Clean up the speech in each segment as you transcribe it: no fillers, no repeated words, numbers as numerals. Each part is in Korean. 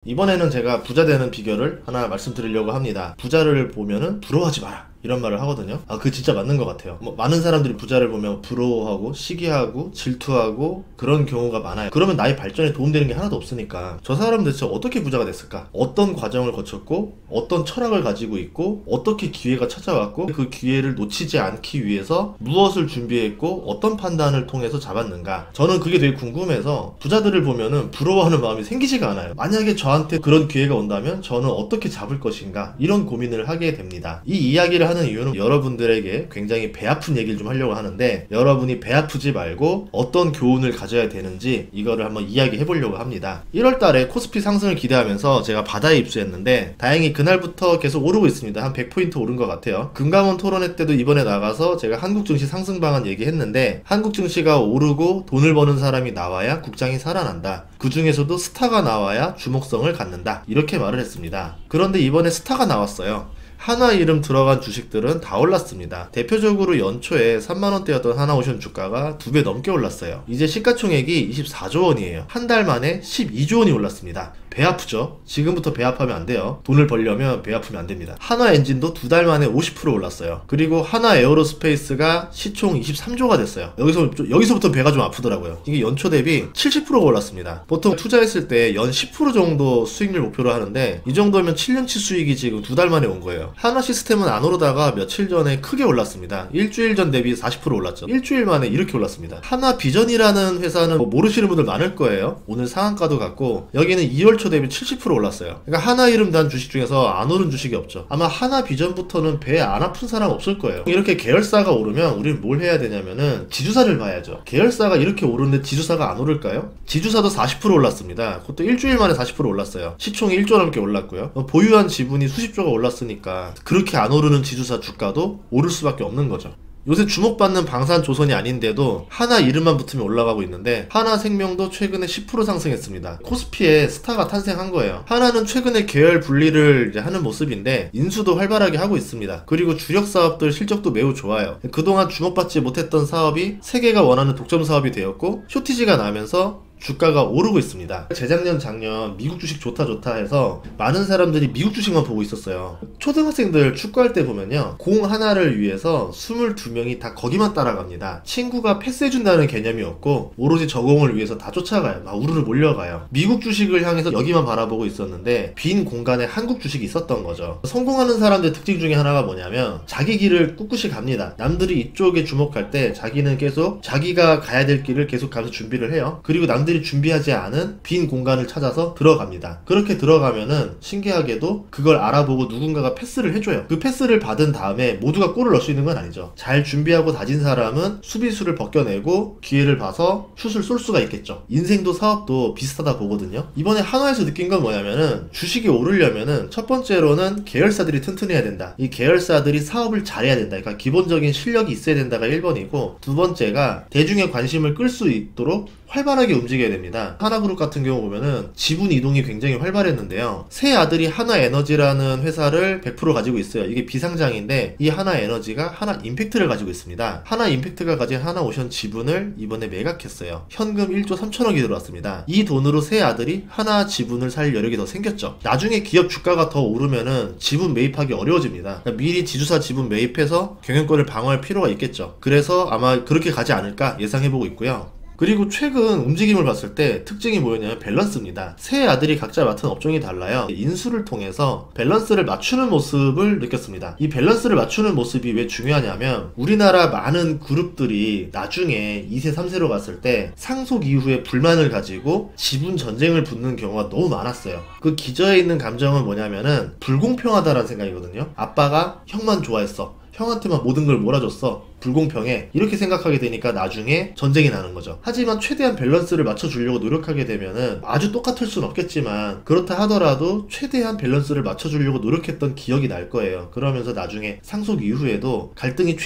이번에는 제가 부자 되는 비결을 하나 말씀드리려고 합니다. 부자를 보면은 부러워하지 마라, 이런 말을 하거든요. 그거 진짜 맞는 것 같아요. 많은 사람들이 부자를 보면 부러워하고 시기하고 질투하고 그런 경우가 많아요. 그러면 나의 발전에 도움되는 게 하나도 없으니까 저 사람은 대체 어떻게 부자가 됐을까? 어떤 과정을 거쳤고 어떤 철학을 가지고 있고 어떻게 기회가 찾아왔고 그 기회를 놓치지 않기 위해서 무엇을 준비했고 어떤 판단을 통해서 잡았는가? 저는 그게 되게 궁금해서 부자들을 보면은 부러워하는 마음이 생기지가 않아요. 만약에 저한테 그런 기회가 온다면 저는 어떻게 잡을 것인가? 이런 고민을 하게 됩니다. 이 이야기를 하는 이유는 여러분들에게 굉장히 배 아픈 얘기를 좀 하려고 하는데, 여러분이 배 아프지 말고 어떤 교훈을 가져야 되는지 이거를 한번 이야기해 보려고 합니다. 1월달에 코스피 상승을 기대하면서 제가 바다에 입수했는데 다행히 그날부터 계속 오르고 있습니다. 한 100포인트 오른 것 같아요. 금감원 토론회 때도 이번에 나가서 제가 한국 증시 상승 방안 얘기했는데, 한국 증시가 오르고 돈을 버는 사람이 나와야 국장이 살아난다. 그 중에서도 스타가 나와야 주목성을 갖는다, 이렇게 말을 했습니다. 그런데 이번에 스타가 나왔어요. 하나 이름 들어간 주식들은 다 올랐습니다. 대표적으로 연초에 3만원대였던 하나오션 주가가 2배 넘게 올랐어요. 이제 시가총액이 24조 원이에요. 한 달 만에 12조 원이 올랐습니다. 배 아프죠? 지금부터 배 아프면 안 돼요. 돈을 벌려면 배 아프면 안 됩니다. 하나 엔진도 2달 만에 50% 올랐어요. 그리고 하나 에어로스페이스가 시총 23조가 됐어요. 여기서부터 배가 좀 아프더라고요. 이게 연초 대비 70%가 올랐습니다. 보통 투자했을 때 연 10% 정도 수익률 목표로 하는데, 이 정도면 7년치 수익이 지금 2달 만에 온 거예요. 하나 시스템은 안 오르다가 며칠 전에 크게 올랐습니다. 일주일 전 대비 40% 올랐죠. 일주일 만에 이렇게 올랐습니다. 하나 비전이라는 회사는 모르시는 분들 많을 거예요. 오늘 상한가도 갔고, 여기는 2월 초 대비 70% 올랐어요. 그러니까 하나 이름 단 주식 중에서 안 오른 주식이 없죠. 아마 하나 비전부터는 배 안 아픈 사람 없을 거예요. 이렇게 계열사가 오르면 우리는 뭘 해야 되냐면은 지주사를 봐야죠. 계열사가 이렇게 오르는데 지주사가 안 오를까요? 지주사도 40% 올랐습니다. 그것도 일주일 만에 40% 올랐어요. 시총이 1조 넘게 올랐고요. 보유한 지분이 수십조가 올랐으니까 그렇게 안 오르는 지주사 주가도 오를 수밖에 없는 거죠. 요새 주목받는 방산조선이 아닌데도 하나 이름만 붙으면 올라가고 있는데, 하나생명도 최근에 10% 상승했습니다. 코스피에 스타가 탄생한 거예요. 하나는 최근에 계열 분리를 이제 하는 모습인데 인수도 활발하게 하고 있습니다. 그리고 주력 사업들 실적도 매우 좋아요. 그동안 주목받지 못했던 사업이 세계가 원하는 독점 사업이 되었고, 쇼티지가 나면서 주가가 오르고 있습니다. 재작년 작년 미국 주식 좋다 해서 많은 사람들이 미국 주식만 보고 있었어요. 초등학생들 축구할 때 보면요, 공 하나를 위해서 22명이 다 거기만 따라갑니다. 친구가 패스해준다는 개념이 없고 오로지 저 공을 위해서 다 쫓아가요. 막 우르르 몰려가요. 미국 주식을 향해서 여기만 바라보고 있었는데 빈 공간에 한국 주식이 있었던 거죠. 성공하는 사람들의 특징 중에 하나가 뭐냐면 자기 길을 꿋꿋이 갑니다. 남들이 이쪽에 주목할 때 자기는 계속 자기가 가야 될 길을 계속 가면서 준비를 해요. 그리고 남들이 준비하지 않은 빈 공간을 찾아서 들어갑니다. 그렇게 들어가면은 신기하게도 그걸 알아보고 누군가가 패스를 해줘요. 그 패스를 받은 다음에 모두가 골을 넣을 수 있는 건 아니죠. 잘 준비하고 다진 사람은 수비수를 벗겨내고 기회를 봐서 슛을 쏠 수가 있겠죠. 인생도 사업도 비슷하다 보거든요. 이번에 한화에서 느낀 건 뭐냐면은, 주식이 오르려면은 첫 번째로는 계열사들이 튼튼해야 된다. 이 계열사들이 사업을 잘해야 된다. 그러니까 기본적인 실력이 있어야 된다가 1번이고, 두 번째가 대중의 관심을 끌 수 있도록 활발하게 움직여야 됩니다. 하나그룹 같은 경우 보면은 지분 이동이 굉장히 활발했는데요. 새 아들이 하나에너지라는 회사를 100% 가지고 있어요. 이게 비상장인데 이 하나에너지가 하나임팩트를 가지고 있습니다. 하나임팩트가 가진 하나오션 지분을 이번에 매각했어요. 현금 1조 3천억이 들어왔습니다. 이 돈으로 새 아들이 하나 지분을 살 여력이 더 생겼죠. 나중에 기업 주가가 더 오르면은 지분 매입하기 어려워집니다. 그러니까 미리 지주사 지분 매입해서 경영권을 방어할 필요가 있겠죠. 그래서 아마 그렇게 가지 않을까 예상해보고 있고요. 그리고 최근 움직임을 봤을 때 특징이 뭐였냐면 밸런스입니다. 세 아들이 각자 맡은 업종이 달라요. 인수를 통해서 밸런스를 맞추는 모습을 느꼈습니다. 이 밸런스를 맞추는 모습이 왜 중요하냐면, 우리나라 많은 그룹들이 나중에 2세 3세로 갔을 때 상속 이후에 불만을 가지고 지분 전쟁을 붙는 경우가 너무 많았어요. 그 기저에 있는 감정은 뭐냐면은 불공평하다라는 생각이거든요. 아빠가 형만 좋아했어, 형한테만 모든 걸 몰아줬어, 불공평해, 이렇게 생각하게 되니까 나중에 전쟁이 나는 거죠. 하지만 최대한 밸런스를 맞춰주려고 노력하게 되면은 아주 똑같을 순 없겠지만, 그렇다 하더라도 최대한 밸런스를 맞춰주려고 노력했던 기억이 날 거예요. 그러면서 나중에 상속 이후에도 갈등이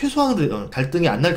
갈등이 안 날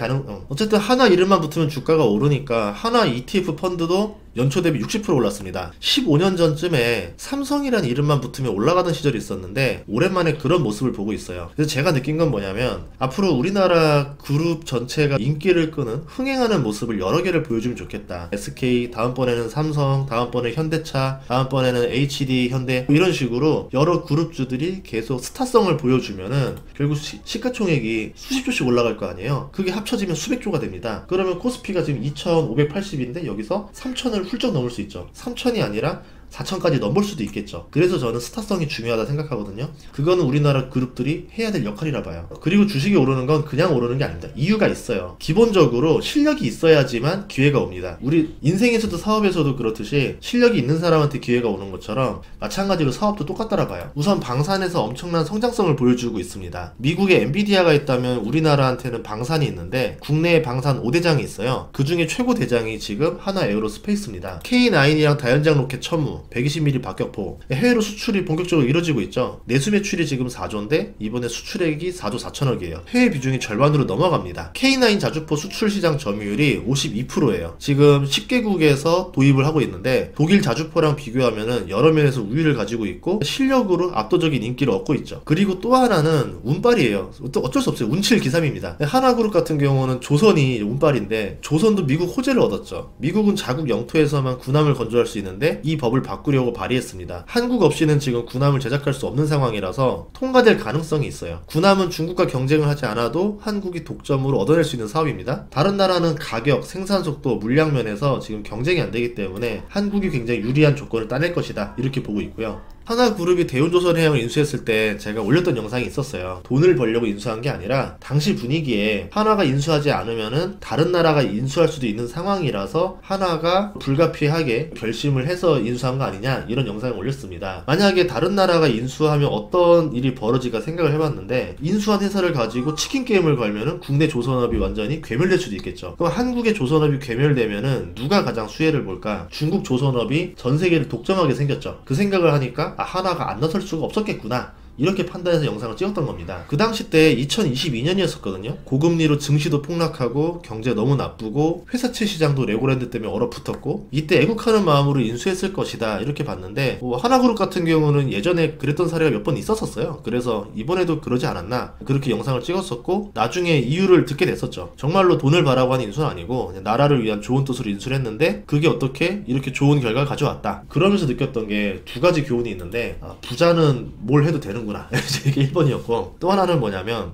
어쨌든 하나 이름만 붙으면 주가가 오르니까 하나 ETF 펀드도 연초 대비 60% 올랐습니다. 15년 전쯤에 삼성이라는 이름만 붙으면 올라가던 시절이 있었는데 오랜만에 그런 모습을 보고 있어요. 그래서 제가 느낀 건 뭐냐면, 앞으로 우리나라 그룹 전체가 인기를 끄는 흥행하는 모습을 여러 개를 보여주면 좋겠다. SK, 다음번에는 삼성, 다음번에 현대차, 다음번에는 HD, 현대, 이런 식으로 여러 그룹주들이 계속 스타성을 보여주면은 결국 시가총액이 수십조씩 올라갈 거 아니에요. 그게 합쳐지면 수백조가 됩니다. 그러면 코스피가 지금 2580인데 여기서 3000을 훌쩍 넘을 수 있죠. 3000이 아니라 4000까지 넘을 수도 있겠죠. 그래서 저는 스타성이 중요하다 생각하거든요. 그거는 우리나라 그룹들이 해야 될 역할이라 봐요. 그리고 주식이 오르는 건 그냥 오르는 게 아닙니다. 이유가 있어요. 기본적으로 실력이 있어야지만 기회가 옵니다. 우리 인생에서도 사업에서도 그렇듯이 실력이 있는 사람한테 기회가 오는 것처럼 마찬가지로 사업도 똑같다라 봐요. 우선 방산에서 엄청난 성장성을 보여주고 있습니다. 미국에 엔비디아가 있다면 우리나라한테는 방산이 있는데 국내에 방산 5대장이 있어요. 그 중에 최고 대장이 지금 하나 에어로스페이스입니다. K9이랑 다연장 로켓 천무, 120mm 박격포, 해외로 수출이 본격적으로 이루어지고 있죠. 내수 매출이 지금 4조인데 이번에 수출액이 4조 4천억이에요. 해외 비중이 절반으로 넘어갑니다. K9 자주포 수출 시장 점유율이 52%예요. 지금 10개국에서 도입을 하고 있는데 독일 자주포랑 비교하면은 여러 면에서 우위를 가지고 있고 실력으로 압도적인 인기를 얻고 있죠. 그리고 또 하나는 운빨이에요. 또 어쩔 수 없어요. 운칠기삼입니다. 하나그룹 같은 경우는 조선이 운빨인데 조선도 미국 호재를 얻었죠. 미국은 자국 영토에서만 군함을 건조할 수 있는데 이 법을 바꾸려고 발의했습니다. 한국 없이는 지금 군함을 제작할 수 없는 상황이라서 통과될 가능성이 있어요. 군함은 중국과 경쟁을 하지 않아도 한국이 독점으로 얻어낼 수 있는 사업입니다. 다른 나라는 가격, 생산 속도, 물량 면에서 지금 경쟁이 안 되기 때문에 한국이 굉장히 유리한 조건을 따낼 것이다. 이렇게 보고 있고요. 하나그룹이 대운조선해양을 인수했을 때 제가 올렸던 영상이 있었어요. 돈을 벌려고 인수한 게 아니라 당시 분위기에 하나가 인수하지 않으면은 다른 나라가 인수할 수도 있는 상황이라서 하나가 불가피하게 결심을 해서 인수한 거 아니냐, 이런 영상을 올렸습니다. 만약에 다른 나라가 인수하면 어떤 일이 벌어질까 생각을 해봤는데 인수한 회사를 가지고 치킨 게임을 걸면은 국내 조선업이 완전히 괴멸될 수도 있겠죠. 그럼 한국의 조선업이 괴멸되면은 누가 가장 수혜를 볼까? 중국 조선업이 전 세계를 독점하게 생겼죠. 그 생각을 하니까 하나가 안 나설 수가 없었겠구나, 이렇게 판단해서 영상을 찍었던 겁니다. 그 당시 때 2022년이었거든요. 고금리로 증시도 폭락하고 경제 너무 나쁘고 회사채 시장도 레고랜드 때문에 얼어붙었고 이때 애국하는 마음으로 인수했을 것이다, 이렇게 봤는데 하나그룹 같은 경우는 예전에 그랬던 사례가 몇 번 있었어요. 그래서 이번에도 그러지 않았나, 그렇게 영상을 찍었었고 나중에 이유를 듣게 됐었죠. 정말로 돈을 바라고 한 인수는 아니고 그냥 나라를 위한 좋은 뜻으로 인수를 했는데 그게 어떻게 이렇게 좋은 결과를 가져왔다. 그러면서 느꼈던 게 두 가지 교훈이 있는데 부자는 뭘 해도 되는 구나. 이게 1번이었고 또 하나는 뭐냐면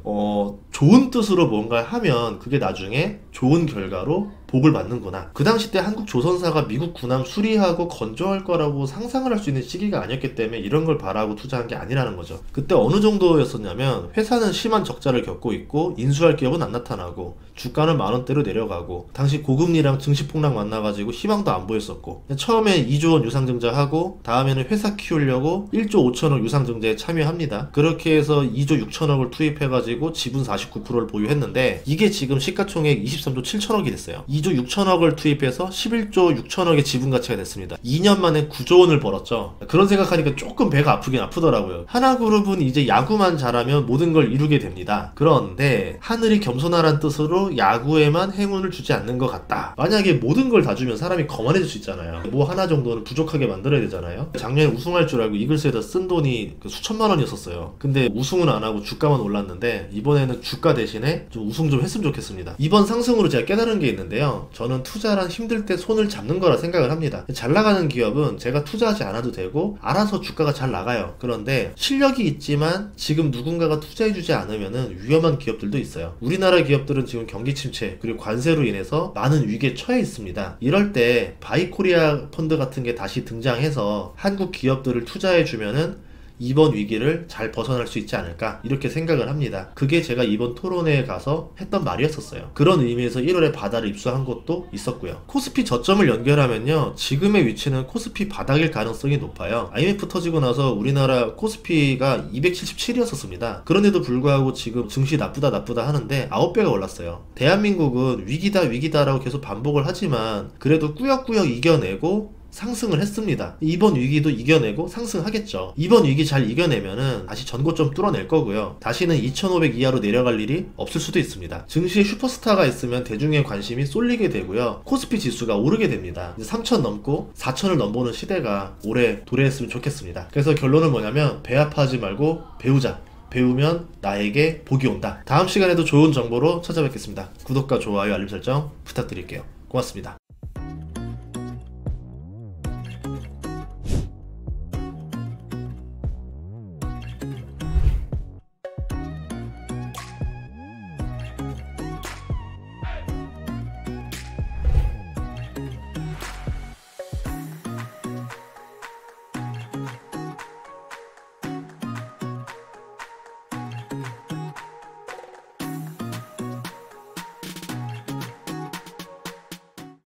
좋은 뜻으로 뭔가를 하면 그게 나중에 좋은 결과로 복을 받는구나. 그 당시 때 한국 조선사가 미국 군함 수리하고 건조할 거라고 상상을 할 수 있는 시기가 아니었기 때문에 이런 걸 바라고 투자한 게 아니라는 거죠. 그때 어느 정도였었냐면 회사는 심한 적자를 겪고 있고 인수할 기업은 안 나타나고 주가는 만원대로 내려가고 당시 고금리랑 증시 폭락 만나가지고 희망도 안 보였었고 처음에 2조 원 유상증자하고 다음에는 회사 키우려고 1조 5천억 유상증자에 참여합니다. 그렇게 해서 2조 6천억을 투입해가지고 지분 49%를 보유했는데 이게 지금 시가총액 23조 7천억이 됐어요. 2조 6천억을 투입해서 11조 6천억의 지분 가치가 됐습니다. 2년 만에 9조 원을 벌었죠. 그런 생각하니까 조금 배가 아프긴 아프더라고요. 하나그룹은 이제 야구만 잘하면 모든 걸 이루게 됩니다. 그런데 하늘이 겸손하란 뜻으로 야구에만 행운을 주지 않는 것 같다. 만약에 모든 걸 다 주면 사람이 거만해질 수 있잖아요. 뭐 하나 정도는 부족하게 만들어야 되잖아요. 작년에 우승할 줄 알고 이글스에다 쓴 돈이 수천만 원이었었어요. 근데 우승은 안 하고 주가만 올랐는데 이번에는 주가 대신에 좀 우승 좀 했으면 좋겠습니다. 이번 상승으로 제가 깨달은 게 있는데요. 저는 투자란 힘들 때 손을 잡는 거라 생각을 합니다. 잘 나가는 기업은 제가 투자하지 않아도 되고 알아서 주가가 잘 나가요. 그런데 실력이 있지만 지금 누군가가 투자해주지 않으면은 위험한 기업들도 있어요. 우리나라 기업들은 지금 경기 침체 그리고 관세로 인해서 많은 위기에 처해 있습니다. 이럴 때 바이코리아 펀드 같은 게 다시 등장해서 한국 기업들을 투자해주면은 이번 위기를 잘 벗어날 수 있지 않을까, 이렇게 생각을 합니다. 그게 제가 이번 토론회에 가서 했던 말이었었어요. 그런 의미에서 1월에 바다를 입수한 것도 있었고요. 코스피 저점을 연결하면요, 지금의 위치는 코스피 바닥일 가능성이 높아요. IMF 터지고 나서 우리나라 코스피가 277이었었습니다. 그런데도 불구하고 지금 증시 나쁘다 하는데 9배가 올랐어요. 대한민국은 위기다라고 계속 반복을 하지만 그래도 꾸역꾸역 이겨내고 상승을 했습니다. 이번 위기도 이겨내고 상승하겠죠. 이번 위기 잘 이겨내면은 다시 전고점 뚫어낼 거고요. 다시는 2,500 이하로 내려갈 일이 없을 수도 있습니다. 증시에 슈퍼스타가 있으면 대중의 관심이 쏠리게 되고요. 코스피 지수가 오르게 됩니다. 3,000 넘고 4,000을 넘보는 시대가 올해 도래했으면 좋겠습니다. 그래서 결론은 뭐냐면 배 아파하지 말고 배우자. 배우면 나에게 복이 온다. 다음 시간에도 좋은 정보로 찾아뵙겠습니다. 구독과 좋아요, 알림 설정 부탁드릴게요. 고맙습니다.